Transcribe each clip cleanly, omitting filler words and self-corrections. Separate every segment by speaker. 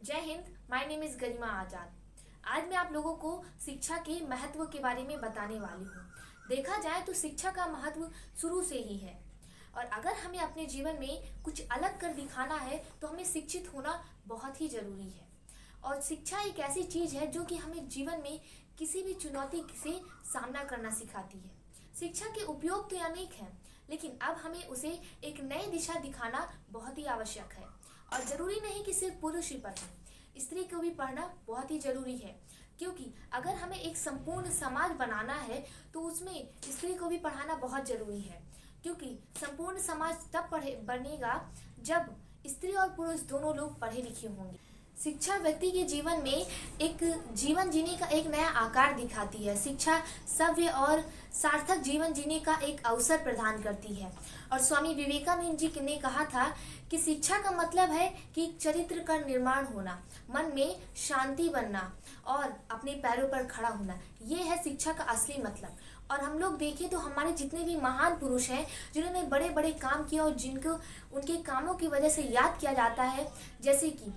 Speaker 1: जय Hind. My name is गरिमा आज़ाद। आज मैं आप लोगों को शिक्षा के महत्व के बारे में बताने वाली हूँ। देखा जाए तो शिक्षा का महत्व शुरू से ही है और अगर हमें अपने जीवन में कुछ अलग कर दिखाना है तो हमें शिक्षित होना बहुत ही ज़रूरी है। और शिक्षा एक ऐसी चीज़ है जो कि हमें जीवन में किसी भी चुनौती से सामना करना सिखाती है। शिक्षा के उपयोग तो अनेक हैं, लेकिन अब हमें उसे एक नई दिशा दिखाना बहुत ही आवश्यक है। और ज़रूरी नहीं कि सिर्फ पुरुष ही पढ़ें, स्त्री को भी पढ़ना बहुत ही ज़रूरी है, क्योंकि अगर हमें एक संपूर्ण समाज बनाना है तो उसमें स्त्री को भी पढ़ाना बहुत ज़रूरी है। क्योंकि संपूर्ण समाज तब बनेगा जब स्त्री और पुरुष दोनों लोग पढ़े लिखे होंगे। शिक्षा व्यक्ति के जीवन में एक जीवन जीने का एक नया आकार दिखाती है। शिक्षा सभ्य और सार्थक जीवन जीने का एक अवसर प्रदान करती है। और स्वामी विवेकानंद जी ने कहा था कि शिक्षा का मतलब है कि चरित्र का निर्माण होना, मन में शांति बनना और अपने पैरों पर खड़ा होना। ये है शिक्षा का असली मतलब। और हम लोग देखें तो हमारे जितने भी महान पुरुष हैं जिन्होंने बड़े बड़े काम किए और जिनको उनके कामों की वजह से याद किया जाता है, जैसे कि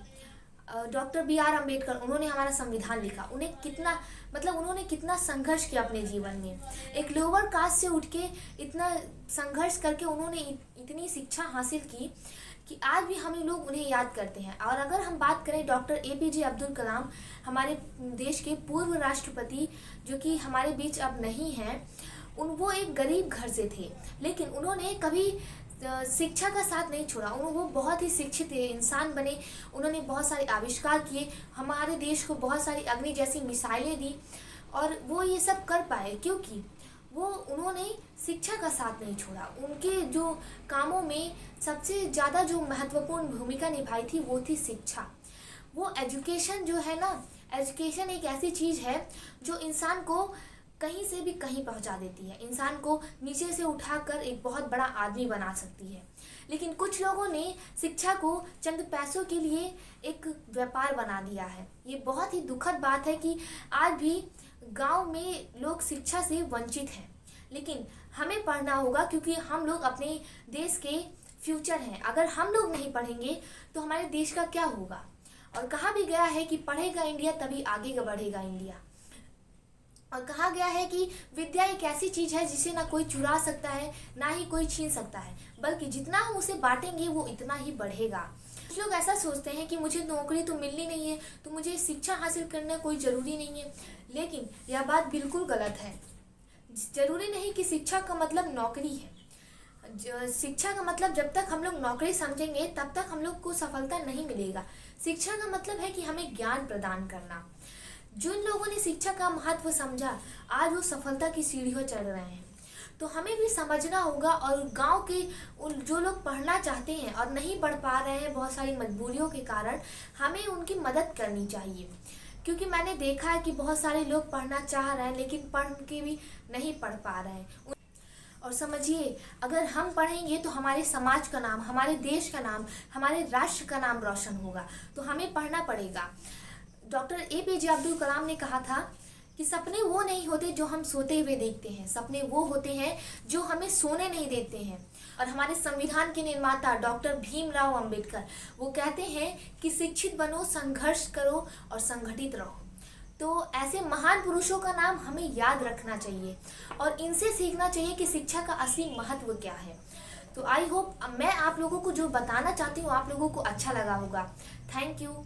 Speaker 1: डॉक्टर बी.आर. अम्बेडकर, उन्होंने हमारा संविधान लिखा। उन्होंने कितना संघर्ष किया अपने जीवन में। एक लोअर कास्ट से उठ के इतना संघर्ष करके उन्होंने इतनी शिक्षा हासिल की कि आज भी हम लोग उन्हें याद करते हैं। और अगर हम बात करें डॉक्टर ए.पी.जे. अब्दुल कलाम, हमारे देश के पूर्व राष्ट्रपति जो कि हमारे बीच अब नहीं हैं, वो एक गरीब घर से थे, लेकिन उन्होंने कभी शिक्षा का साथ नहीं छोड़ा। वो बहुत ही शिक्षित इंसान बने। उन्होंने बहुत सारे आविष्कार किए, हमारे देश को बहुत सारी अग्नि जैसी मिसाइलें दी और वो ये सब कर पाए क्योंकि उन्होंने शिक्षा का साथ नहीं छोड़ा। उनके जो कामों में सबसे ज़्यादा जो महत्वपूर्ण भूमिका निभाई थी वो थी शिक्षा। वो एजुकेशन जो है ना, एजुकेशन एक ऐसी चीज़ है जो इंसान को कहीं से भी कहीं पहुंचा देती है, इंसान को नीचे से उठाकर एक बहुत बड़ा आदमी बना सकती है। लेकिन कुछ लोगों ने शिक्षा को चंद पैसों के लिए एक व्यापार बना दिया है। ये बहुत ही दुखद बात है कि आज भी गांव में लोग शिक्षा से वंचित हैं। लेकिन हमें पढ़ना होगा क्योंकि हम लोग अपने देश के फ्यूचर हैं। अगर हम लोग नहीं पढ़ेंगे तो हमारे देश का क्या होगा। और कहा भी गया है कि पढ़ेगा इंडिया तभी आगे बढ़ेगा इंडिया। और कहा गया है कि विद्या एक ऐसी चीज़ है जिसे ना कोई चुरा सकता है ना ही कोई छीन सकता है, बल्कि जितना हम उसे बांटेंगे वो इतना ही बढ़ेगा। कुछ लोग ऐसा सोचते हैं कि मुझे नौकरी तो मिलनी नहीं है तो मुझे शिक्षा हासिल करना कोई ज़रूरी नहीं है, लेकिन यह बात बिल्कुल गलत है। ज़रूरी नहीं कि शिक्षा का मतलब नौकरी है। शिक्षा का मतलब जब तक हम लोग नौकरी समझेंगे तब तक हम लोग को सफलता नहीं मिलेगा। शिक्षा का मतलब है कि हमें ज्ञान प्रदान करना। जिन लोगों ने शिक्षा का महत्व समझा आज वो सफलता की सीढ़ियों चढ़ रहे हैं। तो हमें भी समझना होगा। और गांव के जो लोग पढ़ना चाहते हैं और नहीं पढ़ पा रहे हैं बहुत सारी मजबूरियों के कारण, हमें उनकी मदद करनी चाहिए। क्योंकि मैंने देखा है कि बहुत सारे लोग पढ़ना चाह रहे हैं लेकिन पढ़ के भी नहीं पढ़ पा रहे हैं। और समझिए, अगर हम पढ़ेंगे तो हमारे समाज का नाम, हमारे देश का नाम, हमारे राष्ट्र का नाम रोशन होगा। तो हमें पढ़ना पड़ेगा। Doctor APJ. अब्दुल कलाम ने कहा था कि सपने वो नहीं होते जो हम सोते हुए देखते हैं, सपने वो होते हैं जो हमें सोने नहीं देते हैं। और हमारे संविधान के निर्माता डॉक्टर भीमराव अंबेडकर, वो कहते हैं कि शिक्षित बनो, संघर्ष करो और संगठित रहो। तो ऐसे महान पुरुषों का नाम हमें याद रखना चाहिए और इनसे सीखना चाहिए कि शिक्षा का असली महत्व क्या है। तो आई होप मैं आप लोगों को जो बताना चाहती हूँ आप लोगों को अच्छा लगा होगा। Thank you.